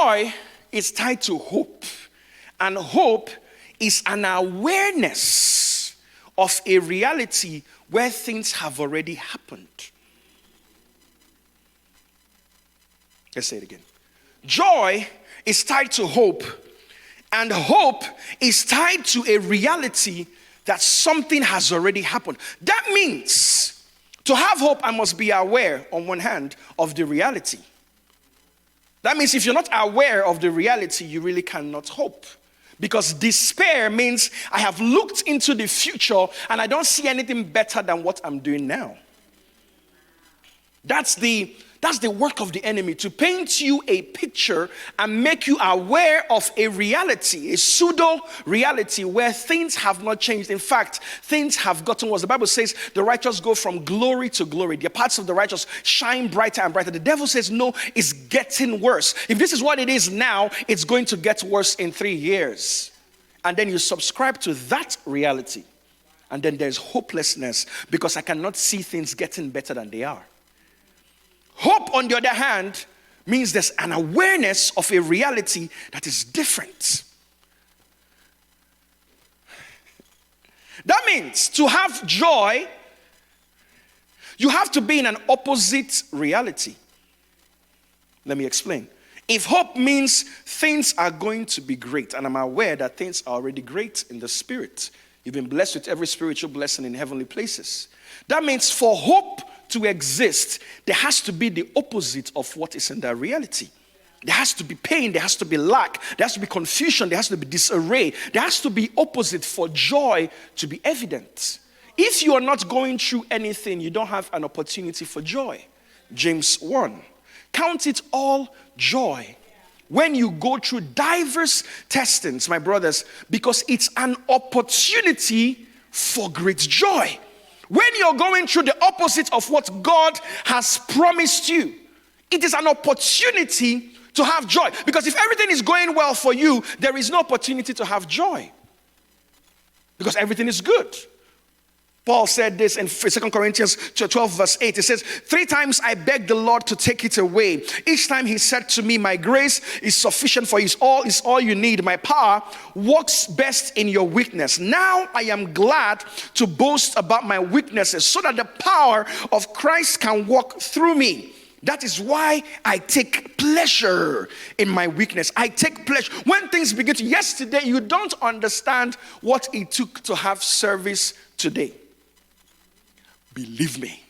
Joy is tied to hope. And hope is an awareness of a reality where things have already happened. Let's say it again. Joy is tied to hope, and hope is tied to a reality that something has already happened. That means to have hope, I must be aware, on one hand, of the reality. That means if you're not aware of the reality, you really cannot hope. Because despair means I have looked into the future and I don't see anything better than what I'm doing now. That's the work of the enemy, to paint you a picture and make you aware of a reality, a pseudo reality where things have not changed. In fact, things have gotten worse. The Bible says the righteous go from glory to glory. The parts of the righteous shine brighter and brighter. The devil says, no, it's getting worse. If this is what it is now, it's going to get worse in 3 years. And then you subscribe to that reality. And then there's hopelessness because I cannot see things getting better than they are. Hope, on the other hand, means there's an awareness of a reality that is different. That means to have joy, you have to be in an opposite reality. Let me explain. If hope means things are going to be great, and I'm aware that things are already great in the spirit, you've been blessed with every spiritual blessing in heavenly places. That means for hope to exist, there has to be the opposite of what is in that reality. There has to be pain, there has to be lack, there has to be confusion, there has to be disarray. There has to be opposite for joy to be evident. If you are not going through anything, you don't have an opportunity for joy. James 1. Count it all joy when you go through diverse testings, my brothers, because it's an opportunity for great joy. When you're going through the opposite of what God has promised you, it is an opportunity to have joy. Because if everything is going well for you, there is no opportunity to have joy. Because everything is good. Paul said this in 2 Corinthians 12 verse 8. It says, 3 times I begged the Lord to take it away. Each time he said to me, my grace is sufficient for you. Is all you need. My power works best in your weakness. Now I am glad to boast about my weaknesses so that the power of Christ can work through me. That is why I take pleasure in my weakness. I take pleasure. When things begin to, yesterday, you don't understand what it took to have service today. Believe me.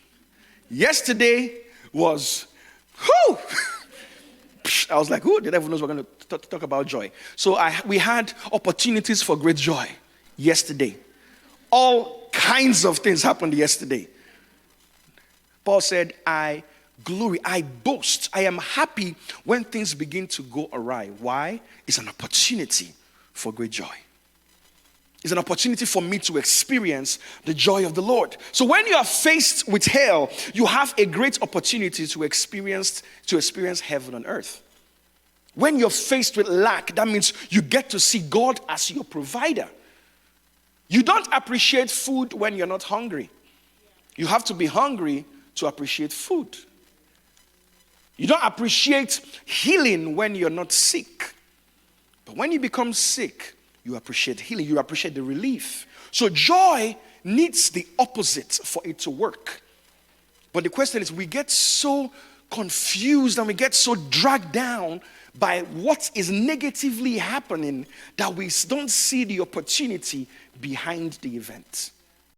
Yesterday was, whew. I was like, the devil knows we're going to talk about joy. So we had opportunities for great joy yesterday. All kinds of things happened yesterday. Paul said, I glory, I boast, I am happy when things begin to go awry. Why? It's an opportunity for great joy. It's an opportunity for me to experience the joy of the Lord. So when you are faced with hell, you have a great opportunity to experience heaven on earth. When you're faced with lack, that means you get to see God as your provider. You don't appreciate food when you're not hungry. You have to be hungry to appreciate food. You don't appreciate healing when you're not sick. But when you become sick, you appreciate healing, you appreciate the relief. So joy needs the opposite for it to work. But the question is, we get so confused and we get so dragged down by what is negatively happening that we don't see the opportunity behind the event.